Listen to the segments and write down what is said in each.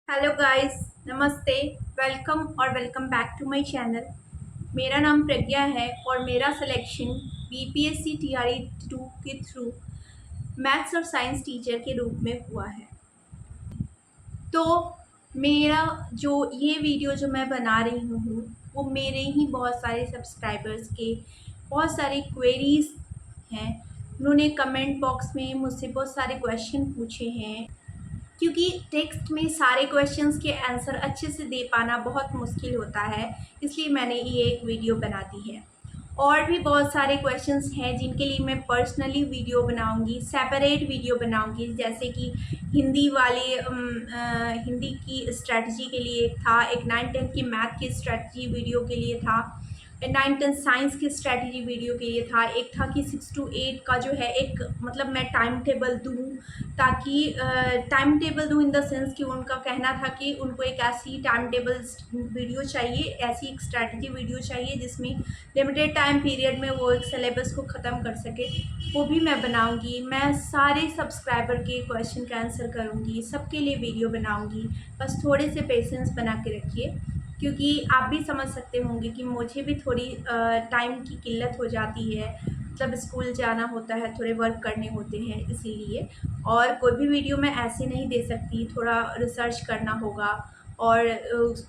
Hello guys, नमस्ते। Welcome और welcome back to my channel. मेरा नाम प्रज्ञा है और मेरा सिलेक्शन बीपीएससी टीआरई 2 के थ्रू मैथ्स और साइंस टीचर के रूप में हुआ है। तो मेरा जो ये वीडियो जो मैं बना रही हूँ वो मेरे ही बहुत सारे सब्सक्राइबर्स के बहुत सारे क्वेरीज हैं। उन्होंने कमेंट बॉक्स में मुझसे बहुत सारे क्वेश्चन पूछे हैं, क्योंकि टेक्स्ट में सारे क्वेश्चंस के आंसर अच्छे से दे पाना बहुत मुश्किल होता है, इसलिए मैंने ये एक वीडियो बना दी है। और भी बहुत सारे क्वेश्चंस हैं जिनके लिए मैं पर्सनली वीडियो बनाऊंगी, सेपरेट वीडियो बनाऊंगी। जैसे कि हिंदी वाले हिंदी की स्ट्रेटजी के लिए एक था, एक 9-10 की मैथ की स्ट्रेटजी वीडियो के लिए था, 9-10 साइंस की स्ट्रेटजी वीडियो के लिए था, एक था कि 6 to 8 का जो है एक मतलब मैं टाइम टेबल दूँ, ताकि टाइम टेबल दूँ इन द सेंस कि उनका कहना था कि उनको एक ऐसी टाइम टेबल वीडियो चाहिए, ऐसी एक स्ट्रैटेजी वीडियो चाहिए जिसमें लिमिटेड टाइम पीरियड में वो एक सिलेबस को ख़त्म कर सके। वो भी मैं बनाऊंगी। मैं सारे सब्सक्राइबर के क्वेश्चन का आंसर करूंगी, सबके लिए वीडियो बनाऊंगी। बस थोड़े से पेशेंस बना के रखिए, क्योंकि आप भी समझ सकते होंगे कि मुझे भी थोड़ी टाइम की किल्लत हो जाती है। मतलब स्कूल जाना होता है, थोड़े वर्क करने होते हैं, इसीलिए। और कोई भी वीडियो मैं ऐसे नहीं दे सकती, थोड़ा रिसर्च करना होगा और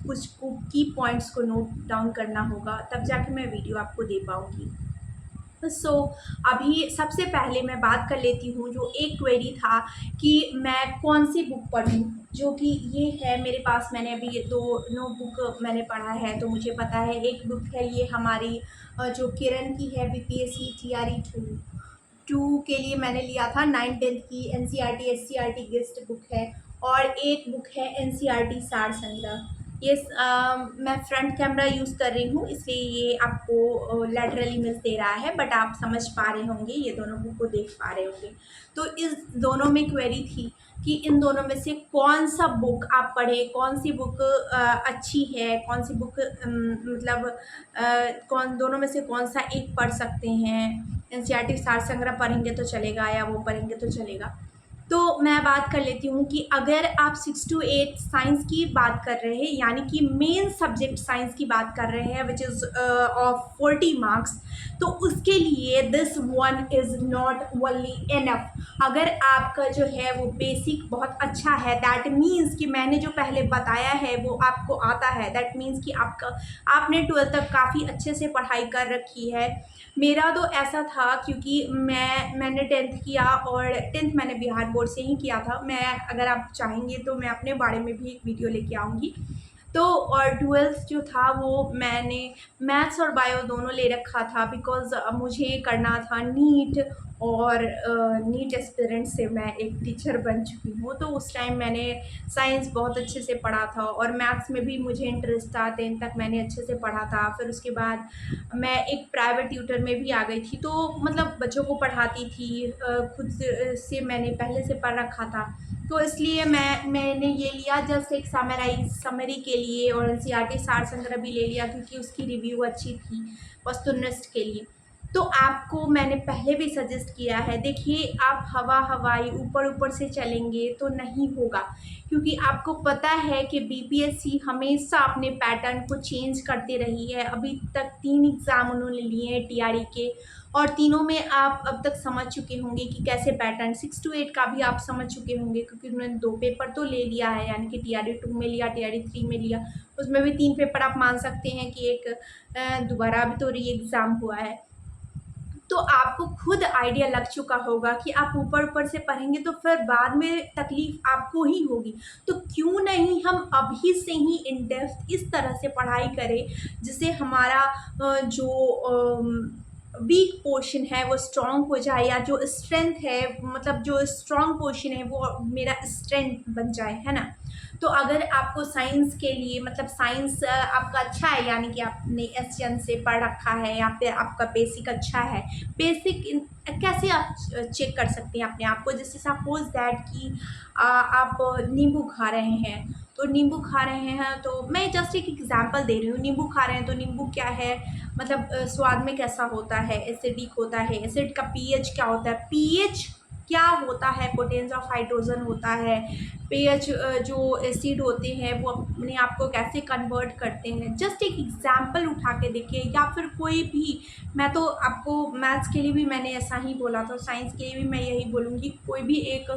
कुछ की पॉइंट्स को नोट डाउन करना होगा, तब जाके मैं वीडियो आपको दे पाऊँगी। सो अभी सबसे पहले मैं बात कर लेती हूँ, जो एक क्वेरी था कि मैं कौन सी बुक पढूँ, जो कि ये है मेरे पास। मैंने अभी ये दोनों बुक मैंने पढ़ा है, तो मुझे पता है। एक बुक है ये हमारी जो किरण की है, बीपीएससी टीआरई 2 के लिए मैंने लिया था। 9-10 की एनसीईआरटी एससीईआरटी गेस्ट बुक है। और एक बुक है एनसीईआरटी सार संग्रह। ये मैं फ्रंट कैमरा यूज़ कर रही हूँ, इसलिए ये आपको लैटरल इमेज दे रहा है, बट आप समझ पा रहे होंगे, ये दोनों बुक को देख पा रहे होंगे। तो इस दोनों में क्वेरी थी कि इन दोनों में से कौन सा बुक आप पढ़ें, कौन सी बुक अच्छी है, कौन सी बुक मतलब कौन दोनों में से कौन सा एक पढ़ सकते हैं। एनसीईआरटी सार संग्रह पढ़ेंगे तो चलेगा या वो पढ़ेंगे तो चलेगा। तो मैं बात कर लेती हूँ कि अगर आप 6 to 8 साइंस की बात कर रहे हैं, यानी कि मेन सब्जेक्ट साइंस की बात कर रहे हैं, विच इज़ ऑफ 40 मार्क्स, तो उसके लिए this one is not only enough. अगर आपका जो है वो बेसिक बहुत अच्छा है, दैट मीन्स कि मैंने जो पहले बताया है वो आपको आता है, दैट मीन्स कि आपने 12th तक काफ़ी अच्छे से पढ़ाई कर रखी है। मेरा तो ऐसा था, क्योंकि मैंने 10th किया और 10th मैंने बिहार बोर्ड से ही किया था। मैं अगर आप चाहेंगे तो मैं अपने बारे में भी एक वीडियो लेके आऊँगी। तो और 12th जो था वो मैंने मैथ्स और बायो दोनों ले रखा था, बिकॉज़ मुझे करना था नीट। और नीट एस्पिरेंट से मैं एक टीचर बन चुकी हूँ, तो उस टाइम मैंने साइंस बहुत अच्छे से पढ़ा था और मैथ्स में भी मुझे इंटरेस्ट था। 10th तक मैंने अच्छे से पढ़ा था। फिर उसके बाद मैं एक प्राइवेट ट्यूटर में भी आ गई थी, तो मतलब बच्चों को पढ़ाती थी। खुद से मैंने पहले से पढ़ रखा था, तो इसलिए मैंने ये लिया जस्ट एक समरी के लिए। और एनसीईआरटी सार संग्रह भी ले लिया क्योंकि उसकी रिव्यू अच्छी थी वस्तुनिष्ठ के लिए। तो आपको मैंने पहले भी सजेस्ट किया है, देखिए आप हवाई ऊपर ऊपर से चलेंगे तो नहीं होगा, क्योंकि आपको पता है कि बीपीएससी हमेशा अपने पैटर्न को चेंज करते रही है। अभी तक 3 एग्ज़ाम उन्होंने लिए हैं टीआरई के, और तीनों में आप अब तक समझ चुके होंगे कि कैसे पैटर्न। 6 to 8 का भी आप समझ चुके होंगे, क्योंकि उन्होंने 2 पेपर तो ले लिया है, यानी कि टीआरई 2 में लिया, टीआरई 3 में लिया। उसमें भी 3 पेपर आप मान सकते हैं कि एक दोबारा भी तो री एग्ज़ाम हुआ है। तो आपको खुद आइडिया लग चुका होगा कि आप ऊपर से पढ़ेंगे तो फिर बाद में तकलीफ आपको ही होगी। तो क्यों नहीं हम अभी से ही इन डेप्थ इस तरह से पढ़ाई करें जिससे हमारा जो वीक पोर्शन है वो स्ट्रॉन्ग हो जाए, या जो स्ट्रेंथ है, मतलब जो स्ट्रॉन्ग पोर्शन है वो मेरा स्ट्रेंथ बन जाए, है ना। तो अगर आपको साइंस के लिए, मतलब साइंस आपका अच्छा है, यानी कि आपने एसएन से पढ़ रखा है या फिर आपका बेसिक अच्छा है। बेसिक कैसे आप चेक कर सकते हैं अपने आप को, जैसे सपोज दैट कि आप नींबू खा रहे हैं, तो नींबू खा रहे हैं, तो मैं जस्ट एक एग्जांपल दे रही हूँ। नींबू खा रहे हैं तो नींबू क्या है, मतलब स्वाद में कैसा होता है, एसिडिक होता है। एसिड का पीएच क्या होता है, पीएच क्या होता है, पोटेंशियल ऑफ हाइड्रोजन होता है। पेज जो एसिड होते हैं वो अपने आप को कैसे कन्वर्ट करते हैं। जस्ट एक एग्जाम्पल उठा के देखिए, या फिर कोई भी, मैं तो आपको मैथ्स के लिए भी मैंने ऐसा ही बोला था, साइंस के लिए भी मैं यही बोलूँगी, कोई भी एक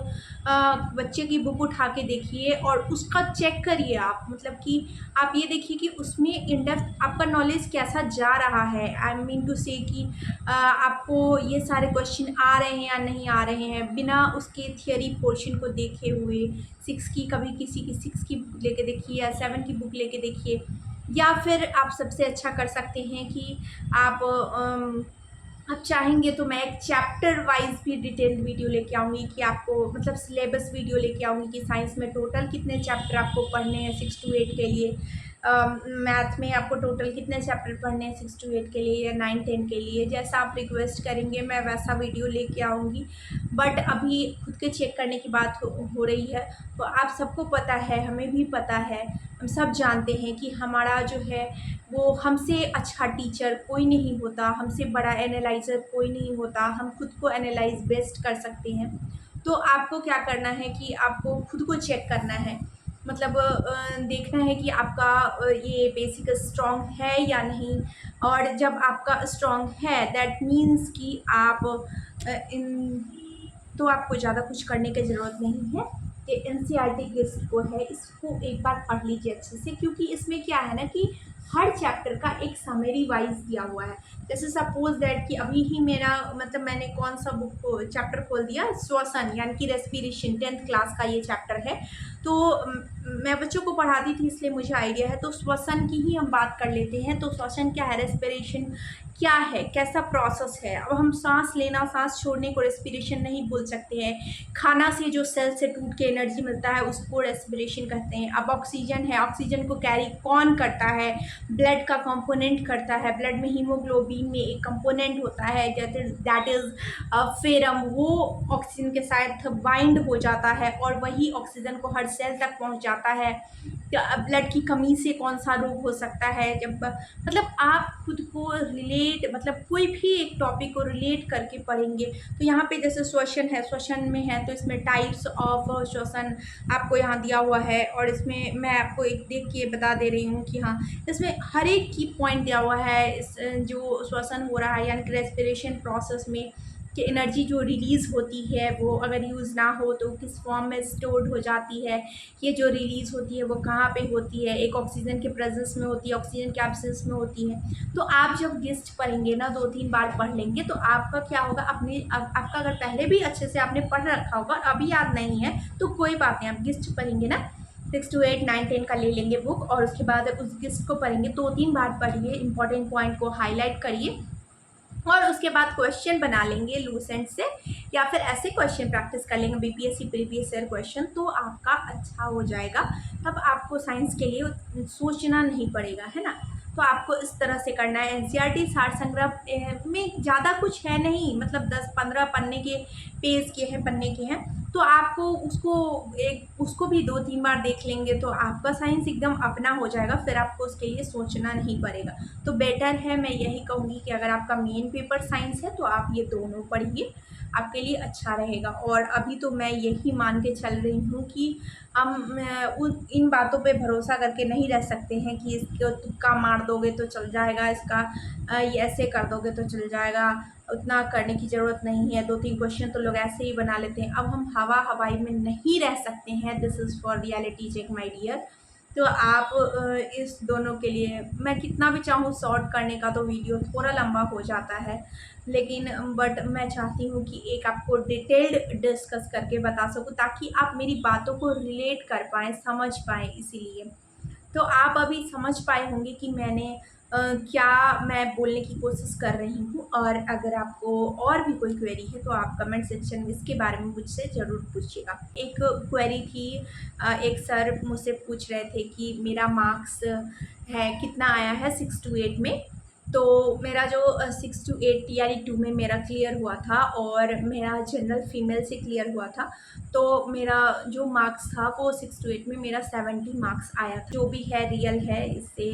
बच्चे की बुक उठा के देखिए और उसका चेक करिए आप, मतलब कि आप ये देखिए कि उसमें इन डेप्थ आपका नॉलेज कैसा जा रहा है। आई मीन टू से कि आपको ये सारे क्वेश्चन आ रहे हैं या नहीं आ रहे हैं, बिना उसके थियरी पोर्शन को देखे हुए। सिक्स की, कभी किसी की सिक्स की बुक लेके देखिए या सेवन की बुक लेके देखिए। या फिर आप सबसे अच्छा कर सकते हैं कि आप चाहेंगे तो मैं एक चैप्टर वाइज भी डिटेल्ड वीडियो लेके आऊँगी कि आपको, मतलब सिलेबस वीडियो लेके आऊँगी कि साइंस में टोटल कितने चैप्टर आपको पढ़ने हैं 6 to 8 के लिए, मैथ में आपको टोटल कितने चैप्टर पढ़ने हैं 6 to 8 के लिए या 9-10 के लिए। जैसा आप रिक्वेस्ट करेंगे मैं वैसा वीडियो लेके आऊँगी। बट अभी खुद के चेक करने की बात हो रही है, तो आप सबको पता है, हमें भी पता है, हम सब जानते हैं कि हमारा जो है वो हमसे अच्छा टीचर कोई नहीं होता, हमसे बड़ा एनालाइज़र कोई नहीं होता, हम खुद को एनालाइज़ बेस्ट कर सकते हैं। तो आपको क्या करना है कि आपको खुद को चेक करना है, मतलब देखना है कि आपका ये बेसिक स्ट्रॉन्ग है या नहीं। और जब आपका स्ट्रॉन्ग है दैट मीन्स कि आप इन तो आपको ज़्यादा कुछ करने की ज़रूरत नहीं है। ये एनसीईआरटी जो है इसको एक बार पढ़ लीजिए अच्छे से, क्योंकि इसमें क्या है ना कि हर चैप्टर का एक समरी वाइज दिया हुआ है। जैसे सपोज दैट कि अभी ही मेरा, मतलब मैंने कौन सा बुक को चैप्टर खोल दिया, श्वसन यानी कि रेस्पिरेशन, 10th क्लास का ये चैप्टर है। तो मैं बच्चों को पढ़ाती थी इसलिए मुझे आइडिया है। तो श्वसन की ही हम बात कर लेते हैं। तो श्वसन क्या है, रेस्पिरेशन क्या है, कैसा प्रोसेस है। अब हम सांस लेना, सांस छोड़ने को रेस्पिरेशन नहीं बोल सकते हैं। खाना से जो सेल से टूट के एनर्जी मिलता है उसको रेस्पिरेशन कहते हैं। अब ऑक्सीजन है, ऑक्सीजन को कैरी कौन करता है, ब्लड का कंपोनेंट करता है। ब्लड में हीमोग्लोबिन में एक कंपोनेंट होता है दैट इज फेरम, वो ऑक्सीजन के साथ बाइंड हो जाता है और वही ऑक्सीजन को हर सेल तक पहुंच जाता है। ब्लड की कमी से कौन सा रोग हो सकता है, जब, मतलब आप खुद को रिलेट, मतलब कोई भी एक टॉपिक को रिलेट करके पढ़ेंगे। तो यहाँ पे जैसे श्वसन है, श्वसन में है तो इसमें टाइप्स ऑफ श्वसन आपको यहाँ दिया हुआ है। और इसमें मैं आपको एक देख के बता दे रही हूँ कि हाँ, इसमें हर एक की पॉइंट दिया हुआ है। इस जो श्वसन हो रहा है यानी कि रेस्पिरेशन प्रोसेस में कि एनर्जी जो रिलीज़ होती है वो अगर यूज़ ना हो तो किस फॉर्म में स्टोर्ड हो जाती है, ये जो रिलीज़ होती है वो कहाँ पे होती है, एक ऑक्सीजन के प्रेजेंस में होती है, ऑक्सीजन के एब्सेंस में होती है। तो आप जब गेस्ट पढ़ेंगे ना, 2-3 बार पढ़ लेंगे तो आपका क्या होगा, आपका अगर पहले भी अच्छे से आपने पढ़ रखा होगा, अभी याद नहीं है तो कोई बात नहीं, आप गेस्ट पढ़ेंगे ना 6 to 8, 9, 10 का ले लेंगे बुक और उसके बाद उस गेस्ट को पढ़ेंगे, 2-3 बार पढ़िए, इंपॉर्टेंट पॉइंट को हाईलाइट करिए और उसके बाद क्वेश्चन बना लेंगे लूसेंट से, या फिर ऐसे क्वेश्चन प्रैक्टिस कर लेंगे बीपीएससी प्रीवियस ईयर क्वेश्चन, तो आपका अच्छा हो जाएगा। तब आपको साइंस के लिए सोचना नहीं पड़ेगा, है ना। तो आपको इस तरह से करना है। एनसीईआरटी सार संग्रह में ज़्यादा कुछ है नहीं, मतलब 10-15 पन्ने के पेज के हैं, पन्ने के हैं। तो आपको उसको भी 2-3 बार देख लेंगे तो आपका साइंस एकदम अपना हो जाएगा, फिर आपको उसके लिए सोचना नहीं पड़ेगा। तो बेटर है, मैं यही कहूँगी कि अगर आपका मेन पेपर साइंस है तो आप ये दोनों पढ़िए, आपके लिए अच्छा रहेगा। और अभी तो मैं यही मान के चल रही हूँ कि हम इन बातों पे भरोसा करके नहीं रह सकते हैं कि इसको तुक्का मार दोगे तो चल जाएगा, इसका ये ऐसे कर दोगे तो चल जाएगा, उतना करने की ज़रूरत नहीं है। 2-3 क्वेश्चन तो लोग ऐसे ही बना लेते हैं। अब हम हवा-हवाई में नहीं रह सकते हैं, this is for reality check my dear. तो आप इस दोनों के लिए, मैं कितना भी चाहूँ शॉर्ट करने का तो वीडियो थोड़ा लंबा हो जाता है, लेकिन बट मैं चाहती हूँ कि एक आपको डिटेल्ड डिस्कस करके बता सकूँ ताकि आप मेरी बातों को रिलेट कर पाएँ, समझ पाएँ, इसीलिए। तो आप अभी समझ पाए होंगे कि मैंने क्या मैं बोलने की कोशिश कर रही हूँ। और अगर आपको और भी कोई क्वेरी है तो आप कमेंट सेक्शन में इसके बारे में मुझसे ज़रूर पूछिएगा। एक क्वेरी थी, एक सर मुझसे पूछ रहे थे कि मेरा मार्क्स है कितना आया है 6 to 8 में। तो मेरा जो 6 टू 8 TRE 2 में मेरा क्लियर हुआ था और मेरा जनरल फीमेल से क्लियर हुआ था। तो मेरा जो मार्क्स था वो 6 टू 8 में मेरा 70 मार्क्स आया था, जो भी है रियल है इससे।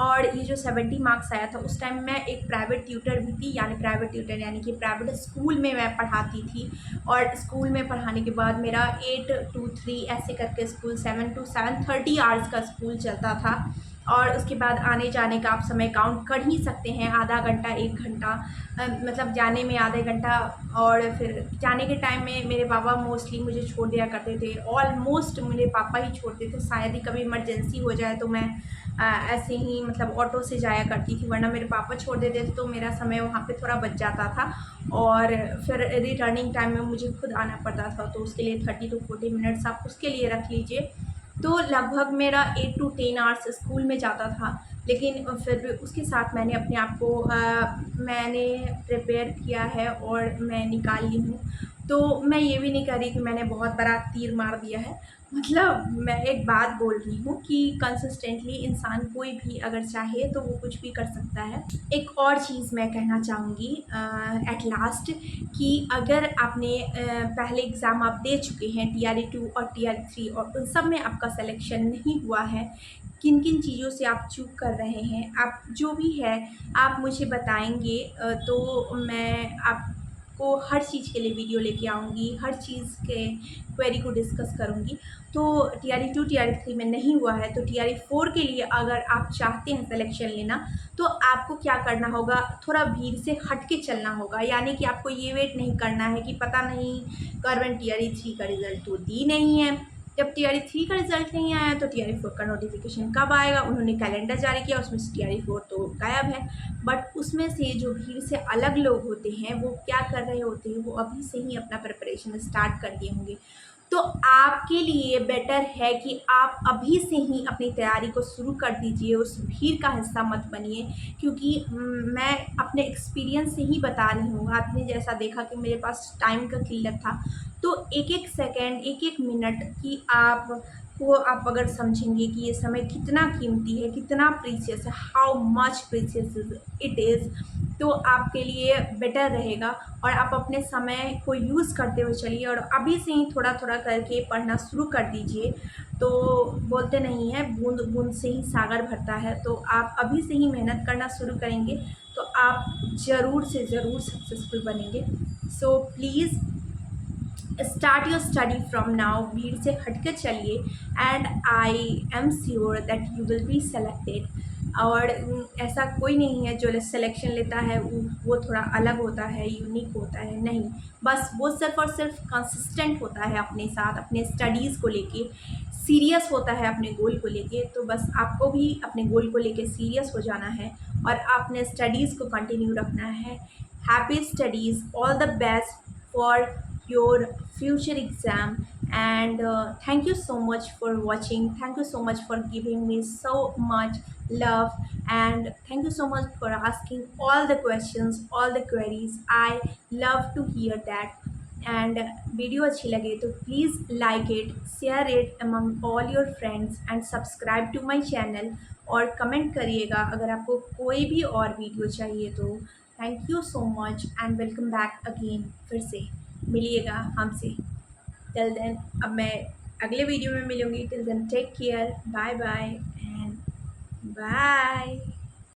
और ये जो 70 मार्क्स आया था उस टाइम मैं एक प्राइवेट ट्यूटर भी थी, यानी प्राइवेट ट्यूटर यानी कि प्राइवेट स्कूल में मैं पढ़ाती थी। और स्कूल में पढ़ाने के बाद मेरा 8 टू 3 ऐसे करके स्कूल 7 टू 7:30 आवर्स का स्कूल चलता था। और उसके बाद आने जाने का आप समय काउंट कर ही सकते हैं, आधा घंटा 1 घंटा, मतलब जाने में आधे घंटा। और फिर जाने के टाइम में मेरे पापा मोस्टली मुझे छोड़ दिया करते थे, ऑलमोस्ट मेरे पापा ही छोड़ते थे। शायद ही कभी इमरजेंसी हो जाए तो मैं ऐसे ही मतलब ऑटो से जाया करती थी, वरना मेरे पापा छोड़ देते थे तो मेरा समय वहाँ पे थोड़ा बच जाता था। और फिर रिटर्निंग टाइम में मुझे खुद आना पड़ता था, तो उसके लिए 30 टू 40 मिनट्स आप उसके लिए रख लीजिए। तो लगभग मेरा 8 टू 10 आवर्स स्कूल में जाता था। लेकिन फिर भी उसके साथ मैंने अपने आप को मैंने प्रिपेयर किया है और मैं निकाल ली हूँ। तो मैं ये भी नहीं कह रही कि मैंने बहुत बड़ा तीर मार दिया है। मतलब मैं एक बात बोल रही हूँ कि कंसिस्टेंटली इंसान कोई भी अगर चाहे तो वो कुछ भी कर सकता है। एक और चीज़ मैं कहना चाहूँगी एट लास्ट, कि अगर आपने पहले एग्ज़ाम आप दे चुके हैं TRE 2 और TRE 3 और उन सब में आपका सिलेक्शन नहीं हुआ है, किन किन चीज़ों से आप चूक कर रहे हैं, आप जो भी है आप मुझे बताएंगे तो मैं आपको हर चीज़ के लिए वीडियो लेके आऊँगी, हर चीज़ के क्वेरी को डिस्कस करूँगी। तो TRE 2 TRE 3 में नहीं हुआ है तो TRE 4 के लिए अगर आप चाहते हैं सिलेक्शन लेना, तो आपको क्या करना होगा, थोड़ा भीड़ से हट के चलना होगा। यानी कि आपको ये वेट नहीं करना है कि पता नहीं गवर्नमेंट TRE 3 का रिज़ल्ट तो दी नहीं है, जब TRE 3 का रिज़ल्ट नहीं आया तो TRE 4 का नोटिफिकेशन कब आएगा। उन्होंने कैलेंडर जारी किया, उसमें से TRE 4 तो गायब है। बट उसमें से जो भीड़ से अलग लोग होते हैं वो क्या कर रहे होते हैं, वो अभी से ही अपना प्रिपरेशन स्टार्ट कर दिए होंगे। तो आपके लिए बेटर है कि आप अभी से ही अपनी तैयारी को शुरू कर दीजिए, उस भीड़ का हिस्सा मत बनिए। क्योंकि मैं अपने एक्सपीरियंस से ही बता रही हूँ, आपने जैसा देखा कि मेरे पास टाइम का किल्लत था। तो एक एक सेकेंड, एक एक मिनट की आप अगर समझेंगे कि ये समय कितना कीमती है, कितना प्रीशियस है, how much precious it is, तो आपके लिए बेटर रहेगा। और आप अपने समय को यूज़ करते हुए चलिए और अभी से ही थोड़ा थोड़ा करके पढ़ना शुरू कर दीजिए। तो बोलते नहीं हैं बूंद बूंद से ही सागर भरता है, तो आप अभी से ही मेहनत करना शुरू करेंगे तो आप ज़रूर से ज़रूर सक्सेसफुल बनेंगे। So please start your study from now, भीड़ से हट कर चलिए and I am sure that you will be selected. और ऐसा कोई नहीं है जो सिलेक्शन लेता है वो थोड़ा अलग होता है, यूनिक होता है, नहीं। बस वो सिर्फ और सिर्फ कंसिस्टेंट होता है अपने साथ, अपने स्टडीज़ को लेके सीरियस होता है, अपने गोल को लेके। तो बस आपको भी अपने गोल को लेके सीरियस हो जाना है और अपने स्टडीज़ को कंटिन्यू रखना है। Happy studies, all the best for your future exam, and thank you so much for watching, thank you so much for giving me so much love, and thank you so much for asking all the questions, all the queries. I love to hear that. And video अच्छी लगे तो please like it, share it among all your friends and subscribe to my channel. और comment करिएगा अगर आपको कोई भी और वीडियो चाहिए तो। Thank you so much and welcome back again, फिर से मिलिएगा हमसे। टिल देन, अब मैं अगले वीडियो में मिलूँगी। Till then take care, bye bye and bye.